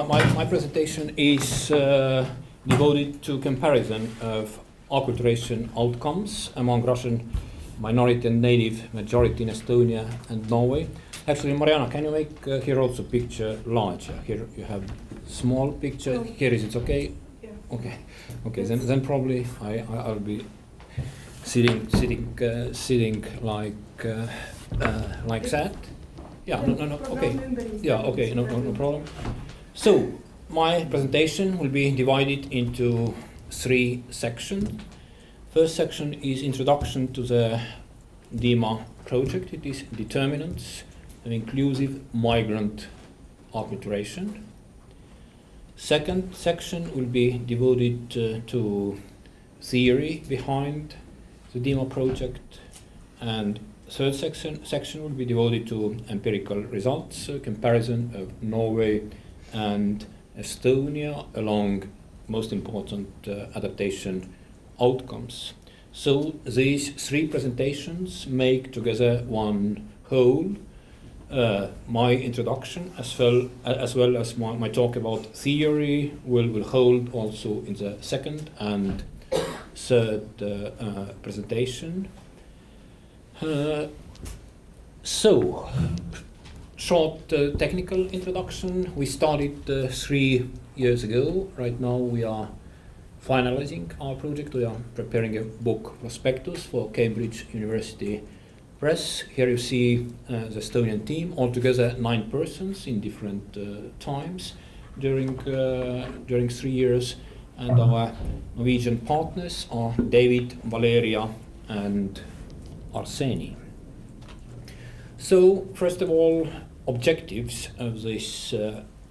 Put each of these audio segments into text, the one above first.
My presentation is devoted to comparison of acculturation outcomes among Russian minority and native majority in Estonia and Norway. Actually, Mariana, can you make here also picture larger? Here you have small picture. No. Here is it okay? Yeah. Okay. Okay. Yes. Then probably I'll be sitting like that. Yeah. No. Okay. Yeah. Okay. No problem. So my presentation will be divided into 3 sections. First section is introduction to the DEMA project. It is determinants of inclusive migrant acculturation. Second section will be devoted to theory behind the DEMA project, and third section will be devoted to empirical results, comparison of Norway and Estonia along most important adaptation outcomes. So these 3 presentations make together one whole. My introduction as well as my talk about theory will hold also in the second and third presentation. So, short technical introduction. We started 3 years ago. Right now we are finalizing our project. We are preparing a book prospectus for Cambridge University Press. Here you see the Estonian team, altogether 9 persons in different times during 3 years, and our Norwegian partners are David, Valeria, and Arseni. So, first of all, objectives of this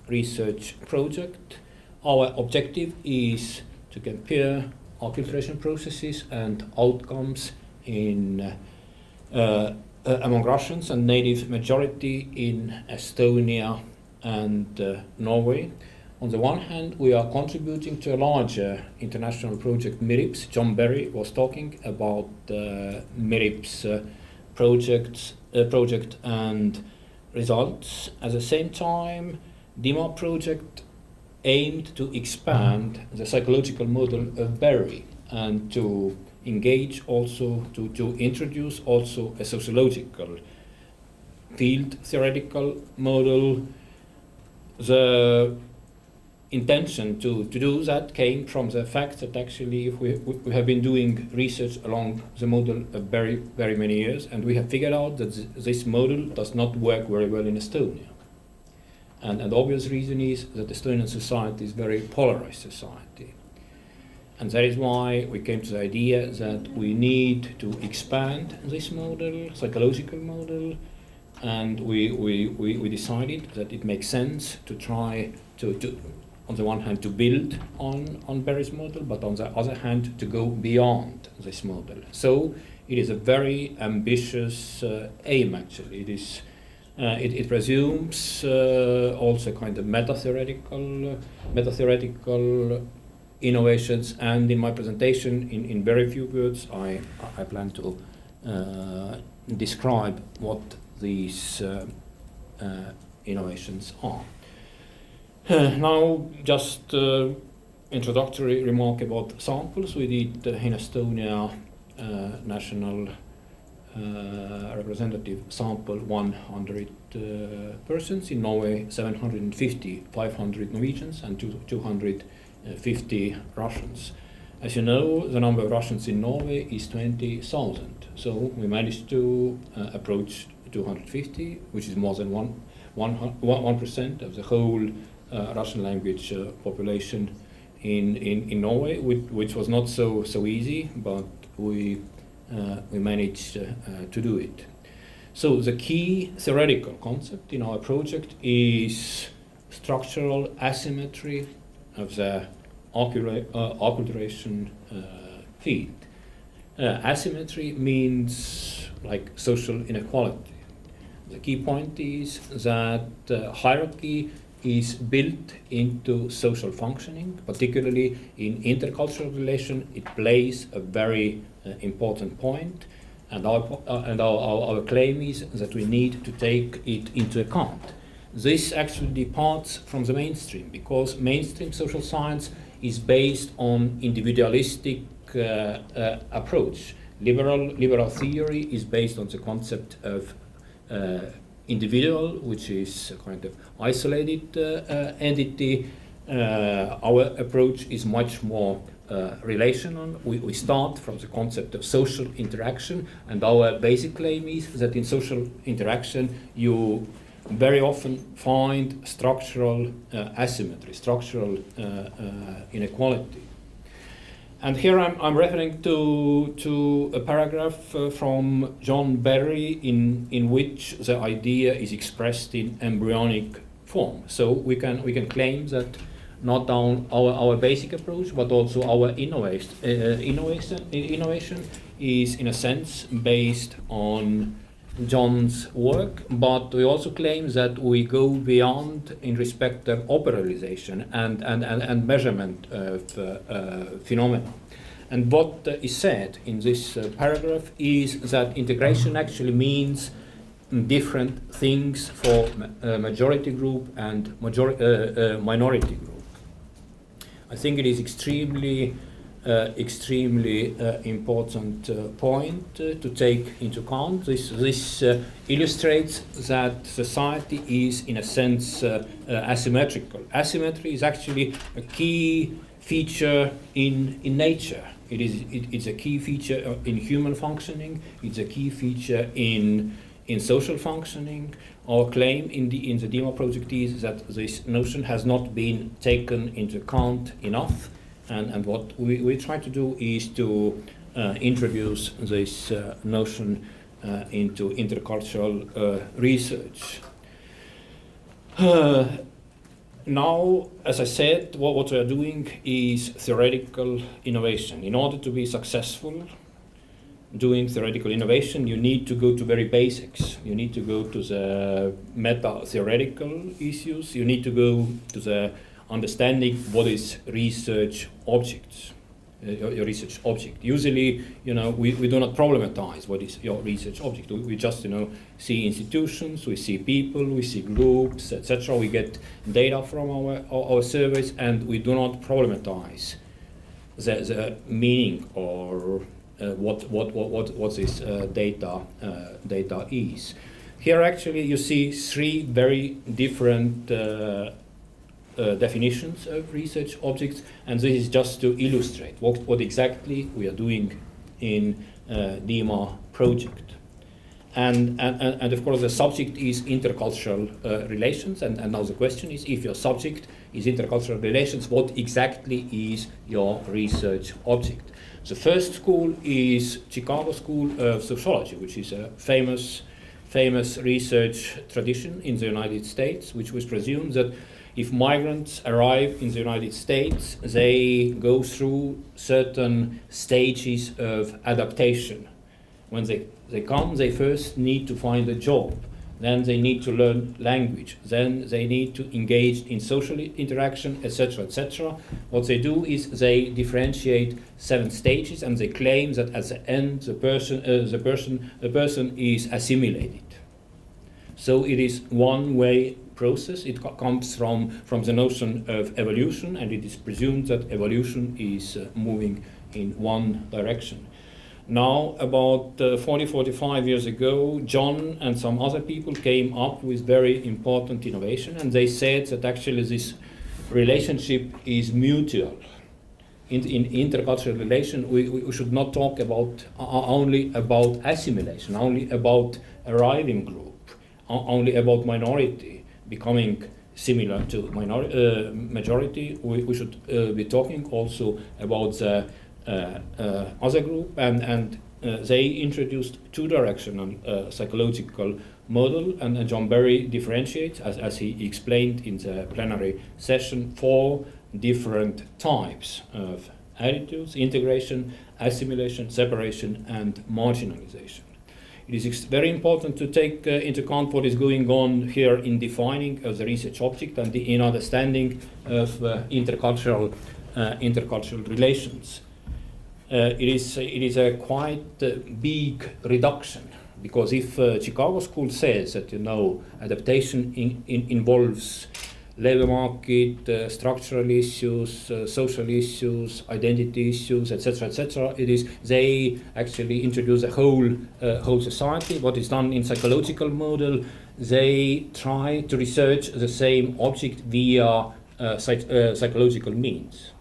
research project. Our objective is to compare acculturation processes and outcomes in among Russians and native majority in Estonia and Norway. On the one hand, we are contributing to a larger international project, MIRIPS. John Berry was talking about MIRIPS project and results. At the same time, DEMA project aimed to expand the psychological model of Berry and to engage also, to introduce also a sociological field theoretical model. The intention to do that came from the fact that actually we have been doing research along the model of very many years, and we have figured out that this model does not work very well in Estonia. And the obvious reason is that Estonian society is a very polarized society. And that is why we came to the idea that we need to expand this model, psychological model, and we decided that it makes sense to try to on the one hand to build on Berry's model, but on the other hand to go beyond this model. So it is a very ambitious aim actually. It is it presumes also kind of meta-theoretical innovations, and in my presentation, in very few words, I plan to describe what these innovations are. Now, just introductory remark about samples. We did in Estonia national representative sample 100 persons, in Norway 750, 500 Norwegians and 250 Russians. As you know, the number of Russians in Norway is 20,000, so we managed to approach 250, which is more than 1% of the whole Russian language population in Norway, which was not so easy, but we managed to do it. So the key theoretical concept in our project is structural asymmetry of the acculturation field. Asymmetry means like social inequality. The key point is that hierarchy is built into social functioning, particularly in intercultural relation. It plays a very important point, and our claim is that we need to take it into account. this actually departs from the mainstream, because mainstream social science is based on individualistic approach. Liberal theory is based on the concept of individual, which is a kind of isolated entity. Our approach is much more relational. We start from the concept of social interaction, and our basic claim is that in social interaction you very often find structural asymmetry, structural inequality. And here I'm referring to a paragraph from John Berry in which the idea is expressed in embryonic form. So we can claim that not only our basic approach, but also our innovation is in a sense based on John's work, but we also claim that we go beyond in respect of operationalization and measurement of phenomena. And what is said in this paragraph is that integration actually means different things for majority group and minority group. I think it is extremely important point to take into account. This illustrates that society is in a sense asymmetrical. Asymmetry is actually a key feature in nature. It's a key feature in human functioning. It's a key feature in social functioning. Our claim in the DEMA project is that this notion has not been taken into account enough. And what we try to do is to introduce this notion into intercultural research. Now, as I said, what we are doing is theoretical innovation. In order to be successful doing theoretical innovation, you need to go to very basics. You need to go to the meta-theoretical issues. You need to go to the understanding what is research objects, your research object. Usually, we do not problematize what is your research object. We just, see institutions, we see people, we see groups, etc. We get data from our surveys, and we do not problematize the meaning or what this data is. Here, actually, you see three very different definitions of research objects, and this is just to illustrate what exactly we are doing in DEMA project. And of course the subject is intercultural relations, and now the question is, if your subject is intercultural relations, what exactly is your research object? The first school is Chicago School of Sociology, which is a famous research tradition in the United States, which was presumed that if migrants arrive in the United States, they go through certain stages of adaptation. When they come, they first need to find a job, then they need to learn language, then they need to engage in social interaction, etc., etc. What they do is they differentiate 7 stages, and they claim that at the end the person is assimilated. So it is one-way process. It comes from the notion of evolution, and it is presumed that evolution is moving in one direction. Now, about 45 years ago, John and some other people came up with very important innovation, and they said that actually this relationship is mutual. In intercultural relation, we should not talk about only about assimilation, only about arriving group, only about minority becoming similar to majority. We should be talking also about the other group, and they introduced 2-directional psychological model, and John Berry differentiates, as he explained in the plenary session, 4 different types of attitudes: integration, assimilation, separation, and marginalization. It is very important to take into account what is going on here in defining of the research object and in understanding of intercultural relations. It is a quite big reduction Because if Chicago School says that adaptation involves labor market, structural issues, social issues, identity issues, etc., etc., it is they actually introduce a whole society. What is done in psychological model, they try to research the same object via psychological means.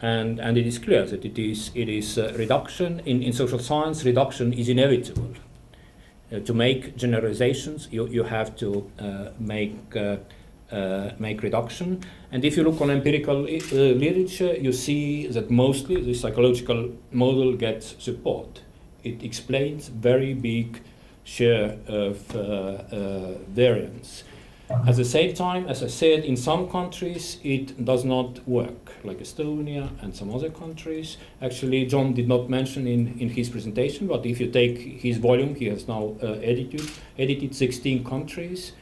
And it is clear that it is reduction in social science. Reduction is inevitable. To make generalizations, you have to make reduction. And if you look on empirical literature, you see that mostly the psychological model gets support. It explains very big share of variance. At the same time, as I said, in some countries it does not work, like Estonia and some other countries. Actually, John did not mention in his presentation, but if you take his volume, he has now edited 16 countries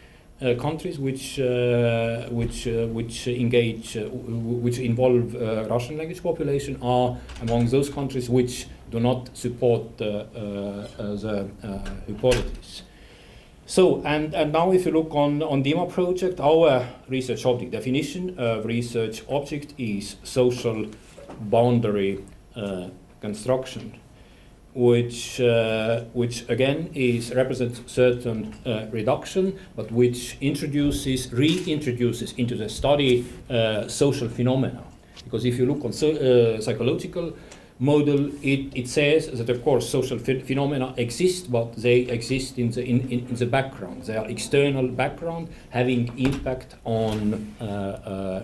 which involve Russian language population are among those countries which do not support the hypothesis. So, and now if you look on DEMA project, our research object definition of research object is social boundary construction, which again represents certain reduction, but which reintroduces into the study social phenomena. Because if you look on psychological model, it says that of course social phenomena exist, but they exist in the background. They are external background having impact on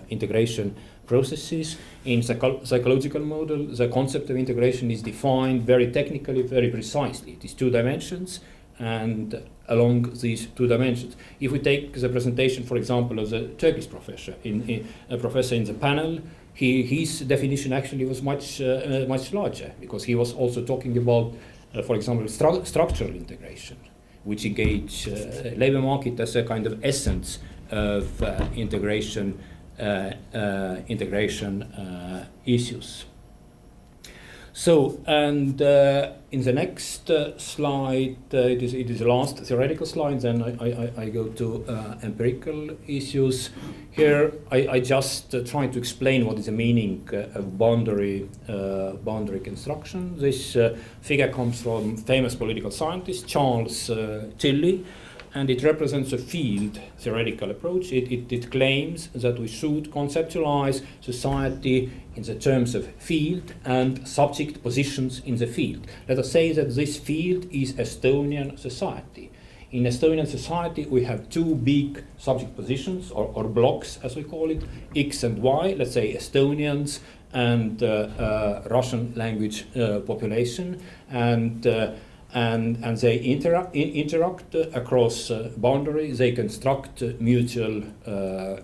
integration processes. In psychological model, the concept of integration is defined very technically, very precisely. It is 2 dimensions, and along these 2 dimensions, if we take the presentation, for example, of the Turkish professor, a professor in the panel, his definition actually was much larger, because he was also talking about, for example, structural integration, which engage labor market as a kind of essence of integration issues. So, and in the next slide, it is the last theoretical slide. Then I go to empirical issues. Here, I just try to explain what is the meaning of boundary construction. This figure comes from famous political scientist Charles Tilly, and it represents a field theoretical approach. It claims that we should conceptualize society in the terms of field and subject positions in the field. Let us say that this field is Estonian society. In Estonian society, we have 2 big subject positions, or blocks, as we call it, X and Y. Let's say Estonians and Russian language population, and they interact across boundaries. They construct mutual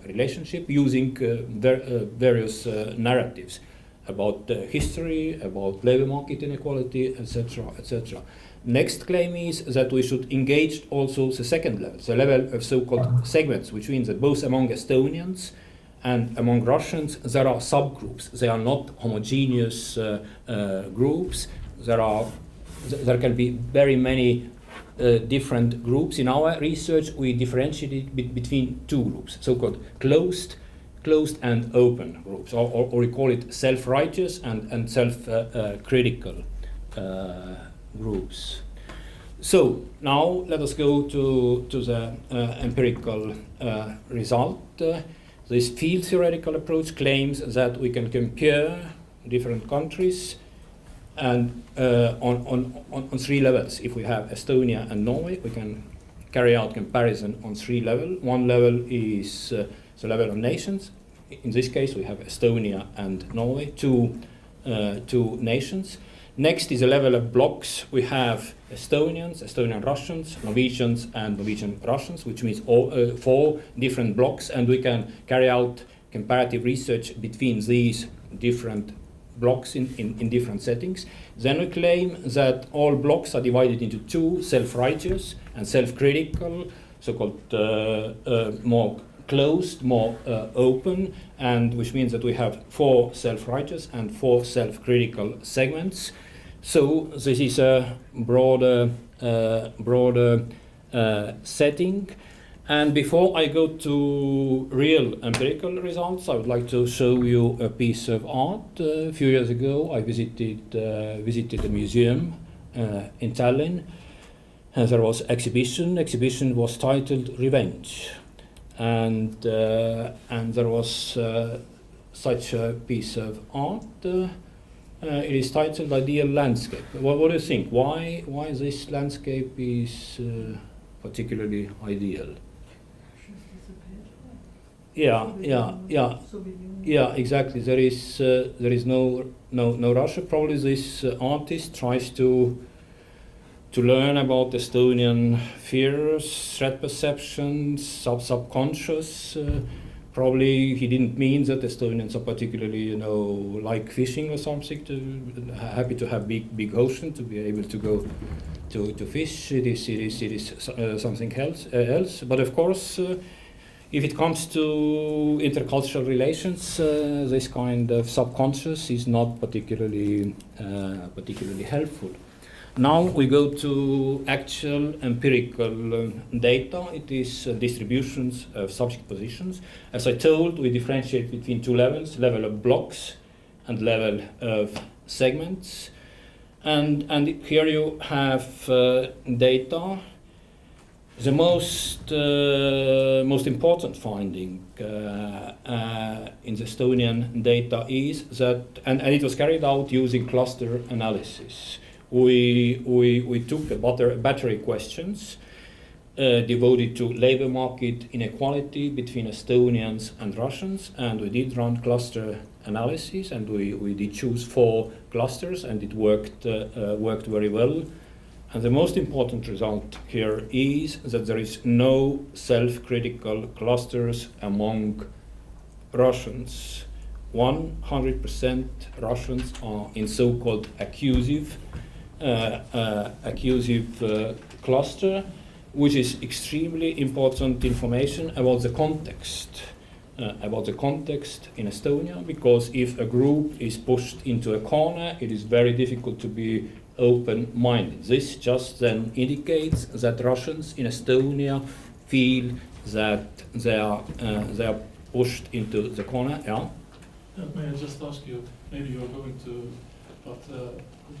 relationship using various narratives about history, about labor market inequality, etc., etc. Next claim is that we should engage also the second level, the level of so-called segments, which means that both among Estonians and among Russians there are subgroups. They are not homogeneous groups. There can be very many different groups. In our research, we differentiate between 2 groups, so-called closed and open groups, or we call it self-righteous and self-critical groups. So now let us go to the empirical result. This field theoretical approach claims that we can compare different countries and on 3 levels. If we have Estonia and Norway, we can carry out comparison on 3 levels. One level is the level of nations. In this case, we have Estonia and Norway, two nations. Next is a level of blocks. We have Estonians, Estonian Russians, Norwegians, and Norwegian Russians, which means 4 different blocks, and we can carry out comparative research between these different blocks in different settings. Then we claim that all blocks are divided into 2, self-righteous and self-critical, so-called more closed, more open, and which means that we have 4 self-righteous and 4 self-critical segments. So this is a broader setting. And before I go to real empirical results, I would like to show you a piece of art. A few years ago, I visited a museum in Tallinn, and there was exhibition. Exhibition was titled "Revenge," and there was such a piece of art. It is titled "Ideal Landscape." What do you think? Why this landscape is particularly ideal? Yeah, exactly. There is no Russia. Probably this artist tries to learn about Estonian fears, threat perceptions, subconscious. Probably he didn't mean that Estonians are particularly, like fishing or something. Happy to have big ocean, to be able to go to fish. It is something else. But of course. If it comes to intercultural relations, this kind of subconscious is not particularly helpful. Now we go to actual empirical data. It is distributions of subject positions. As I told, we differentiate between two levels: level of blocks and level of segments. And here you have data. The most important finding in the Estonian data is that, and it was carried out using cluster analysis. We took the battery questions devoted to labor market inequality between Estonians and Russians, and we did run cluster analysis, and we did choose 4 clusters, and it worked very well. And the most important result here is that there is no self-critical clusters among Russians. 100% Russians are in so-called accusive cluster, which is extremely important information about the context in Estonia, because if a group is pushed into a corner, it is very difficult to be open-minded. This just then indicates that Russians in Estonia feel that they are pushed into the corner. Yeah. May I just ask you? Maybe you're going to, but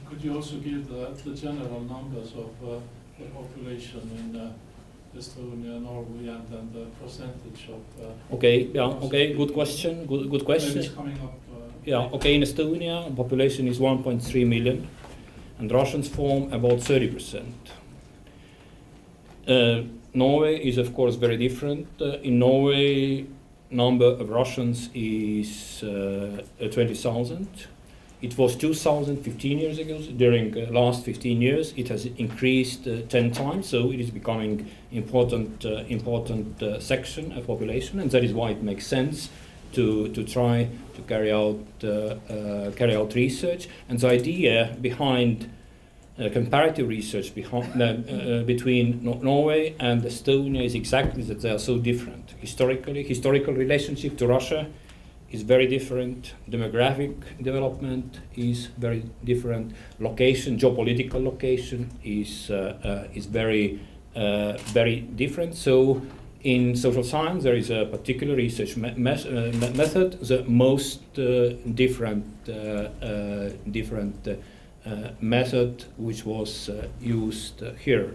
could you also give the general numbers of the population in Estonia, Norway, and then the percentage of? Okay. Yeah. Okay. Good question. Good question. Maybe it's coming up. Yeah. Okay. In Estonia, population is 1.3 million. And Russians form about 30%. Norway is of course very different. In Norway, number of Russians is 20,000. It was 2,000 15 years ago. During the last 15 years, it has increased 10 times. So it is becoming important section of population, and that is why it makes sense to try to carry out research. And the idea behind comparative research between Norway and Estonia is exactly that they are so different. Historical relationship to Russia is very different. Demographic development is very different. Location, geopolitical location is very different. So in social science, there is a particular research method. The most different method which was used here.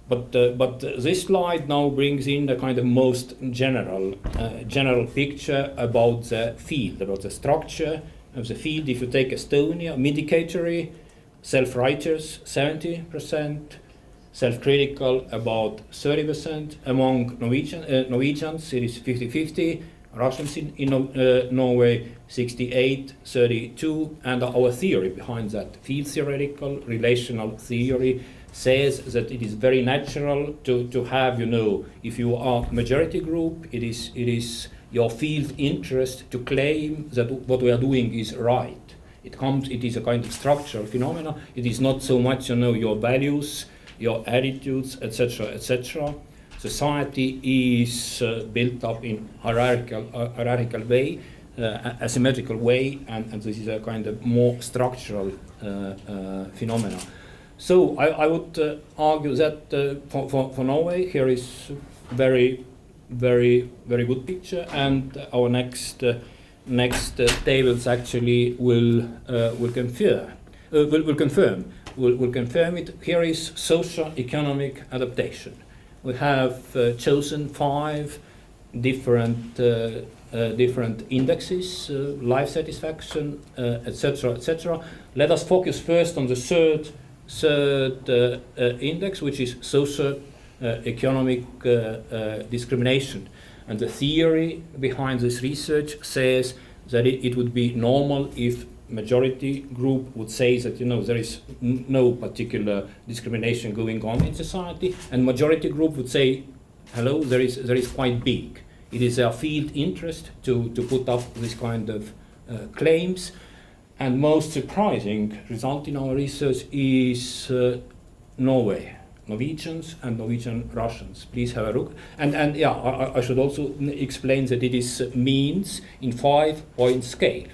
But this slide now brings in the kind of most general picture about the field, about the structure of the field. If you take Estonia, medicatory, self-righteous 70%, self-critical about 30%. Among Norwegians, it is 50-50. Russians in Norway 68-32, and our theory behind that, field theoretical relational theory, says that it is very natural to have, if you are majority group, it is your field interest to claim that what we are doing is right. It is a kind of structural phenomena. It is not so much, your values, your attitudes, etc., etc. Society is built up in hierarchical way. asymmetrical way, and this is a kind of more structural phenomena. So I would argue that for Norway, here is very good picture, and our next tables actually will confirm it. Here is socio-economic adaptation. We have chosen 5 different indexes, life satisfaction, etc., etc. Let us focus first on the third index, which is socio-economic discrimination. And the theory behind this research says that it would be normal if majority group would say that there is no particular discrimination going on in society, and majority group would say, hello, there is quite big. It is our field interest to put up this kind of claims. And most surprising result in our research is Norway, Norwegians and Norwegian Russians. Please have a look. And yeah, I should also explain that it is means in 5-point scale,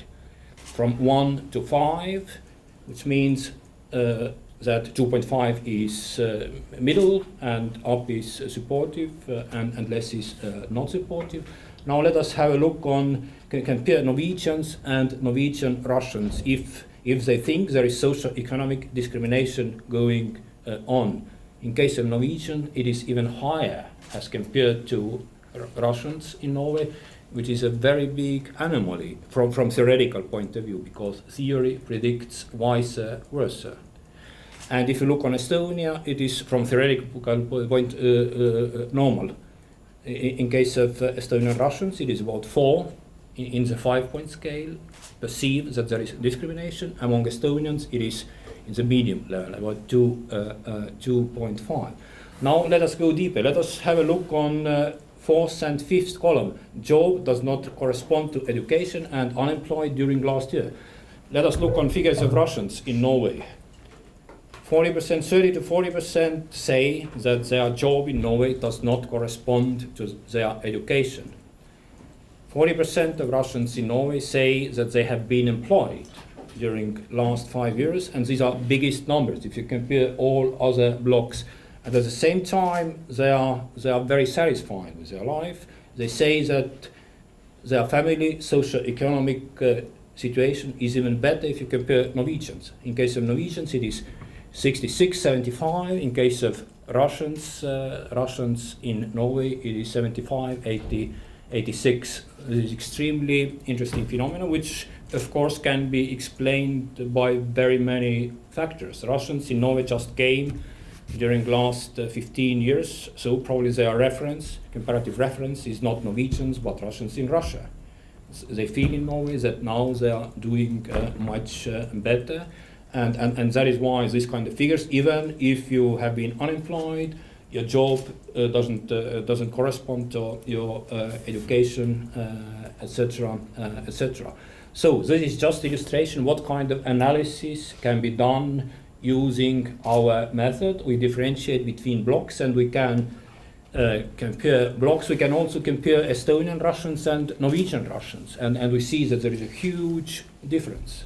from 1 to 5, which means that 2.5 is middle, and up is supportive, and less is not supportive. Now let us have a look on, compare Norwegians and Norwegian Russians, if they think there is socio-economic discrimination going on. In case of Norwegian, it is even higher as compared to Russians in Norway, which is a very big anomaly from theoretical point of view, because theory predicts vice versa. And if you look on Estonia, it is from theoretical point normal. In case of Estonian Russians, it is about 4 in the 5-point scale, perceive that there is discrimination. Among Estonians, it is in the medium level, about 2.5. Now let us go deeper. Let us have a look on 4th and 5th column. Job does not correspond to education and unemployed during last year. Let us look on figures of Russians in Norway. 40%, 30 to 40% say that their job in Norway does not correspond to their education. 40% of Russians in Norway say that they have been employed during last 5 years, and these are biggest numbers if you compare all other blocks. And at the same time, they are very satisfied with their life. They say that their family socio-economic situation is even better if you compare Norwegians. In case of Norwegians, it is 66, 75. In case of Russians in Norway, it is 75, 80, 86. This is extremely interesting phenomenon, which of course can be explained by very many factors. Russians in Norway just came during last 15 years, so probably their comparative reference is not Norwegians but Russians in Russia. They feel in Norway that now they are doing much better, and that is why this kind of figures, even if you have been unemployed, your job doesn't correspond to your education, etc., etc. So this is just illustration what kind of analysis can be done using our method. We differentiate between blocks, and we can compare blocks. We can also compare Estonian Russians and Norwegian Russians, and we see that there is a huge difference.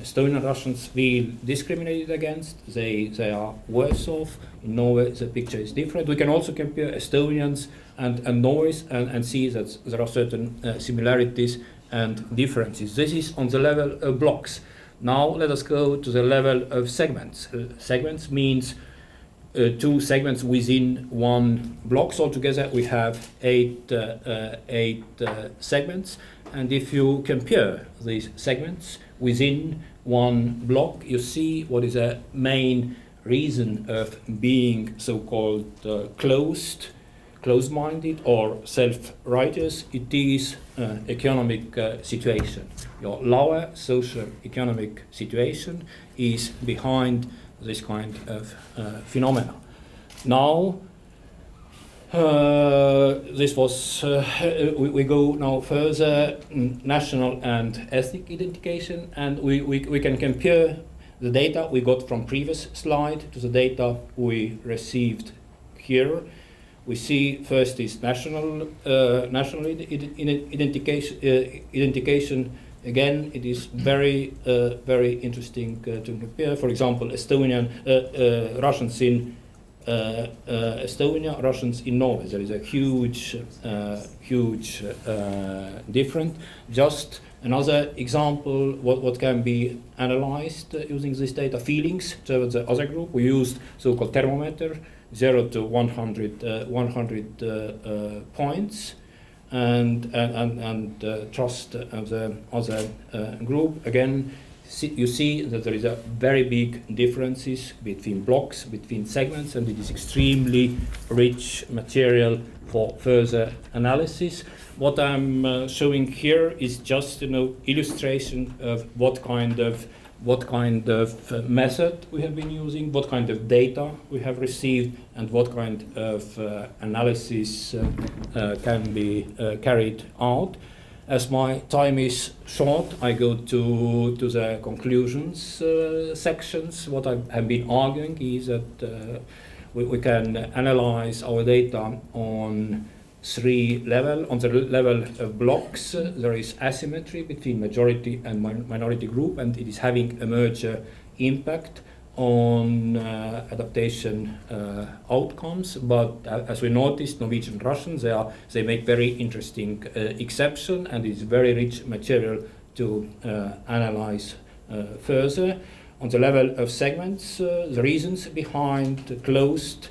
Estonian Russians feel discriminated against, they are worse off. In Norway the picture is different. We can also compare Estonians and Norways and see that there are certain similarities and differences. This is on the level of blocks. Now let us go to the level of segments. Segments means 2 segments within one block. So altogether we have 8 segments, and if you compare these segments within one block, you see what is a main reason of being so-called closed-minded or self-righteous. It is economic situation. Your lower socio-economic situation is behind this kind of phenomena. Now, this was, we go now further, national and ethnic identification, and we can compare the data we got from previous slide to the data we received here. We see first is national identification. Again, it is very interesting to compare. For example, Russians in Estonia, Russians in Norway. There is a huge difference. Just another example, what can be analyzed using this data, feelings towards the other group. We used so-called thermometer, 0 to 100 points, and trust of the other group. Again, you see that there is a very big differences between blocks, between segments, and it is extremely rich material for further analysis. What I'm showing here is just illustration of what kind of method we have been using, what kind of data we have received, and what kind of analysis can be carried out. As my time is short, I go to the conclusions sections. What I have been arguing is that we can analyze our data on 3 levels. On the level of blocks, there is asymmetry between majority and minority group, and it is having a major impact on adaptation outcomes. But as we noticed, Norwegian and Russians, they make very interesting exception, and it's very rich material to analyze further. On the level of segments, the reasons behind the closed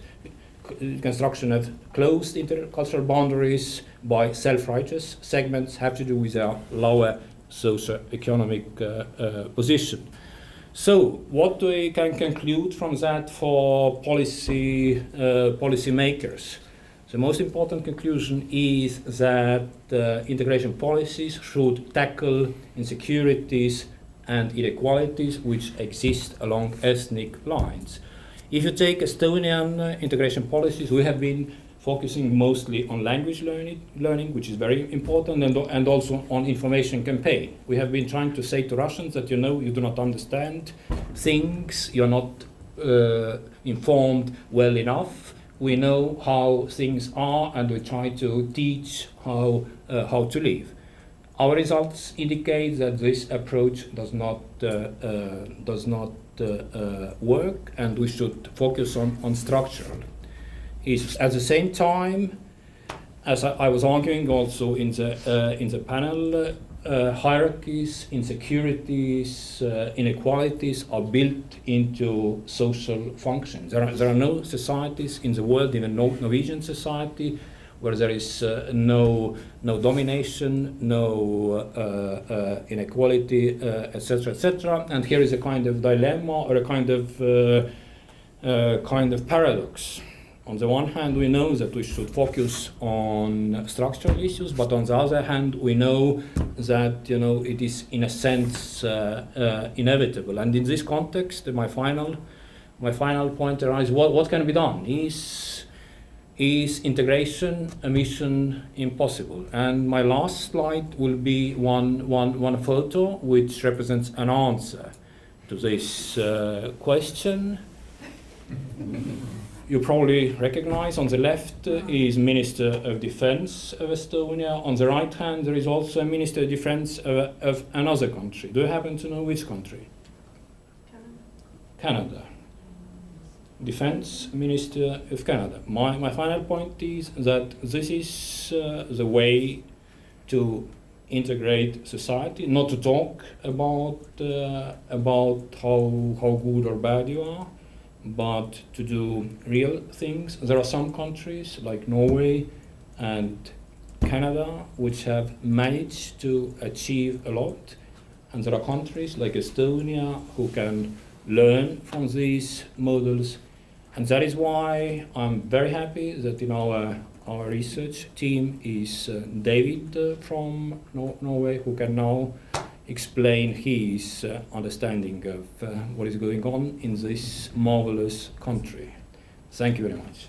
construction of closed intercultural boundaries by self-righteous segments have to do with their lower socio-economic position. So, what we can conclude from that for policy makers? The most important conclusion is that integration policies should tackle insecurities and inequalities which exist along ethnic lines. If you take Estonian integration policies, we have been focusing mostly on language learning, which is very important, and also on information campaign. We have been trying to say to Russians that you do not understand things, you're not informed well enough. We know how things are, and we try to teach how to live. Our results indicate that this approach does not work, and we should focus on structural issues. At the same time, as I was arguing also in the panel, hierarchies, insecurities, inequalities are built into social functions. There are no societies in the world, even no Norwegian society, where there is no domination, no inequality, etc., etc. And here is a kind of dilemma or a kind of paradox. On the one hand, we know that we should focus on structural issues, but on the other hand, we know that it is in a sense inevitable. And in this context, my final point arises: what can be done? Is integration a mission impossible? And my last slide will be one photo which represents an answer to this question. You probably recognize on the left is Minister of Defense of Estonia. On the right hand, there is also a Minister of Defense of another country. Do you happen to know which country? Canada. Defense Minister of Canada. My final point is that this is the way to integrate society, not to talk about how good or bad you are, but to do real things. There are some countries like Norway and Canada which have managed to achieve a lot, and there are countries like Estonia who can learn from these models. And that is why I'm very happy that in our research team is David from Norway, who can now explain his understanding of what is going on in this marvelous country. Thank you very much.